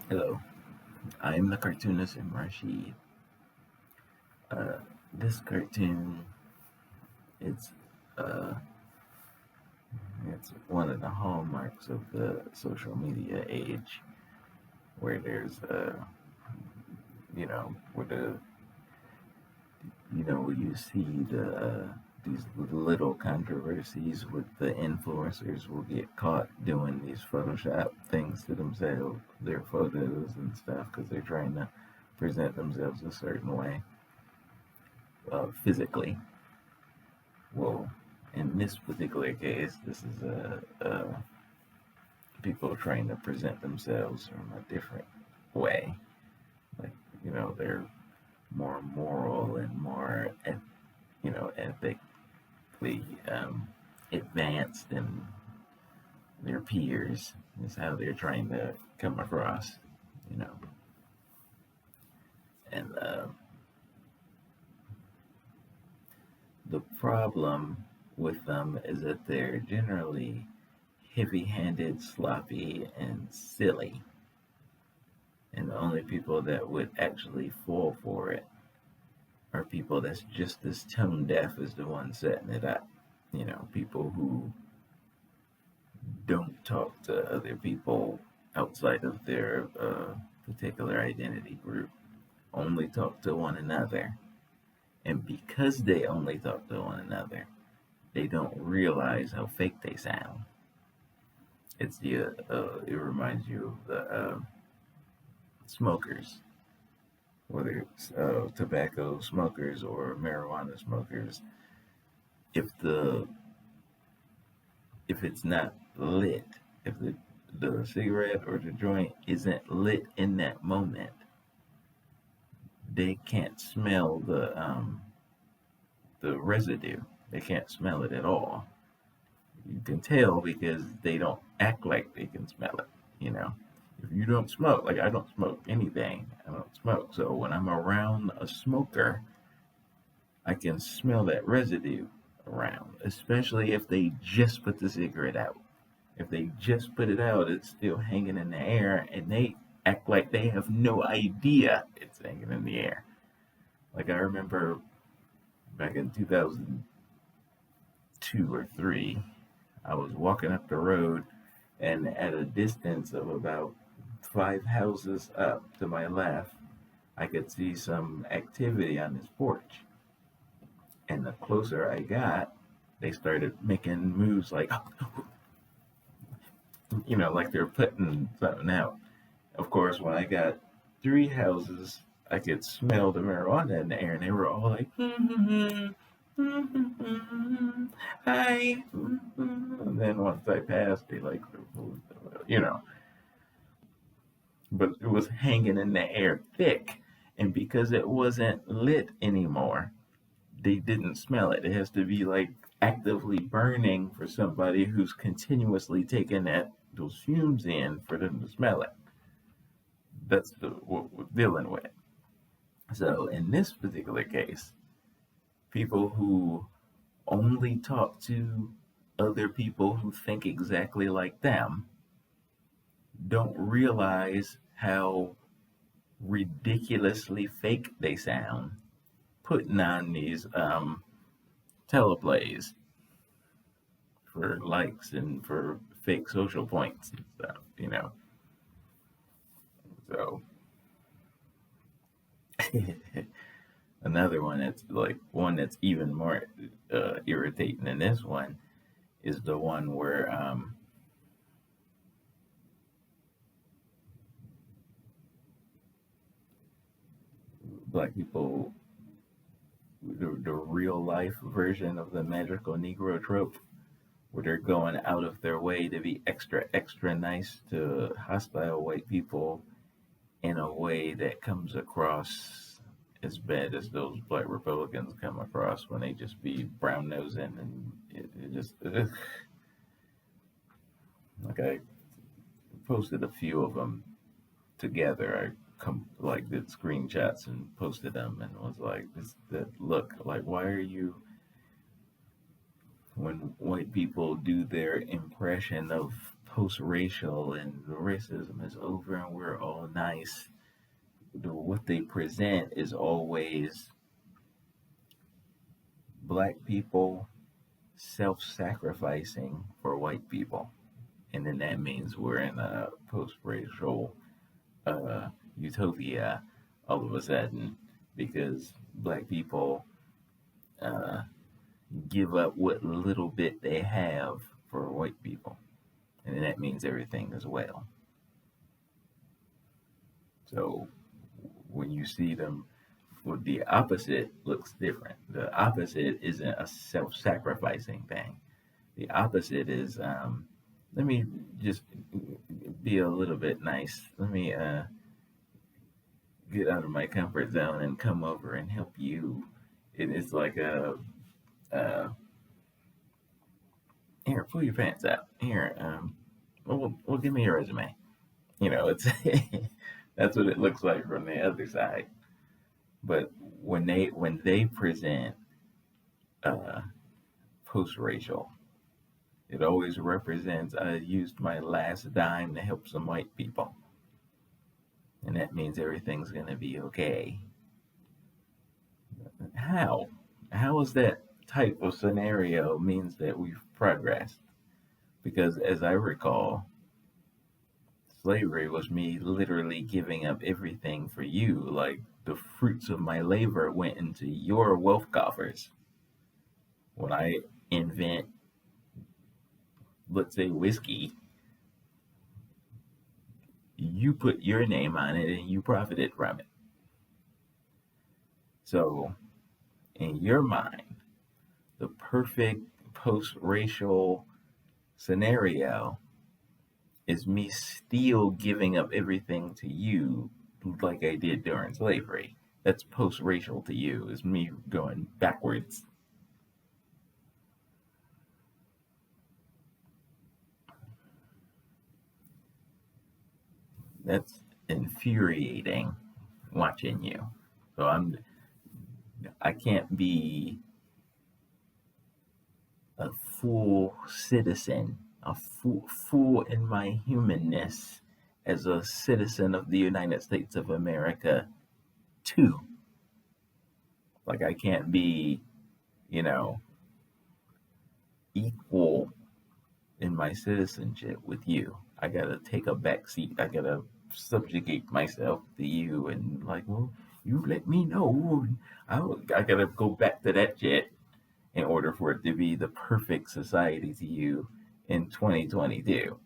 Hello, I'm the cartoonist and Rashid. Uh, this cartoon, it's uh, it's one of the hallmarks of the social media age, where there's where where you see these little controversies with the influencers will get caught doing these Photoshop things to themselves, their photos and stuff, because they're trying to present themselves a certain way physically. Well, in this particular case, this is people trying to present themselves from a different way. Like, they're more moral and more, ethically advanced than their peers, is how they're trying to come across, you know. And the problem with them is that they're generally heavy handed, sloppy, and silly. And the only people that would actually fall for it are people that's just as tone deaf as the ones setting it up. People who don't talk to other people outside of their particular identity group, only talk to one another. And because they only talk to one another, they don't realize how fake they sound. It reminds you of the smokers, whether it's tobacco smokers or marijuana smokers. If the if it's not lit, if the cigarette or the joint isn't lit in that moment, they can't smell the residue. They can't smell it at all. You can tell because they don't act like they can smell it. You know, if you don't smoke, like I don't smoke anything, I don't smoke. So when I'm around a smoker, I can smell that residue around, especially if they just put the cigarette out. If they just put it out, it's still hanging in the air, and they act like they have no idea it's hanging in the air. Like I remember back in 2002 or three, I was walking up the road, and at a distance of about 5 houses up to my left, I could see some activity on this porch. And the closer I got, they started making moves like, like they're putting something out. Of course, when I got 3 houses, I could smell the marijuana in the air, and they were all like, hi. And then once I passed, they like, you know, but it was hanging in the air thick. And because it wasn't lit anymore, they didn't smell it. It has to be like actively burning for somebody who's continuously taking those fumes in for them to smell it. That's what we're dealing with. So in this particular case, people who only talk to other people who think exactly like them don't realize how ridiculously fake they sound putting on these teleplays for likes and for fake social points and stuff. So another one that's like one that's even more irritating than this one is the one where black people, the real life version of the magical Negro trope, where they're going out of their way to be extra, extra nice to hostile white people in a way that comes across as bad as those black Republicans come across when they just be brown nosing and it just like I posted a few of them together. I did screenshots and posted them and was like, this that look like why are you when white people do their impression of post-racial and the racism is over and we're all nice, what they present is always black people self-sacrificing for white people. And then that means we're in a post-racial utopia all of a sudden because black people uh, give up what little bit they have for white people. And then that means everything as well. So when you see them, well, the opposite looks different. The opposite isn't a self-sacrificing thing. The opposite is, let me just be a little bit nice. Let me get out of my comfort zone and come over and help you. It's like here, pull your pants out. Here, well, give me your resume. It's that's what it looks like from the other side. But when they present post-racial, it always represents I used my last dime to help some white people, and that means everything's gonna be okay. How? How is that type of scenario means that we've progressed? Because as I recall, slavery was me literally giving up everything for you. Like the fruits of my labor went into your wealth coffers. When I invent, let's say, whiskey, you put your name on it and you profited from it. So, in your mind, the perfect post-racial scenario is me still giving up everything to you like I did during slavery. That's post-racial to you, is me going backwards. That's infuriating watching you. So I can't be a full citizen, a full in my humanness as a citizen of the United States of America too. Like I can't be, you know, equal in my citizenship with you. I gotta take a back seat. I gotta subjugate myself to you and like, well, you let me know. I gotta go back to that jet in order for it to be the perfect society to you in 2022.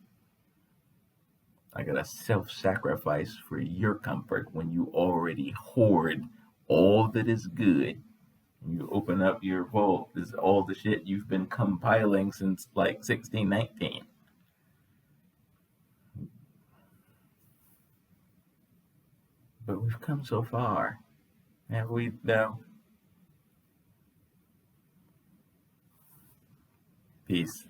I gotta self-sacrifice for your comfort when you already hoard all that is good. You open up your vault, this is all the shit you've been compiling since like 1619. But we've come so far, have we? No. Peace.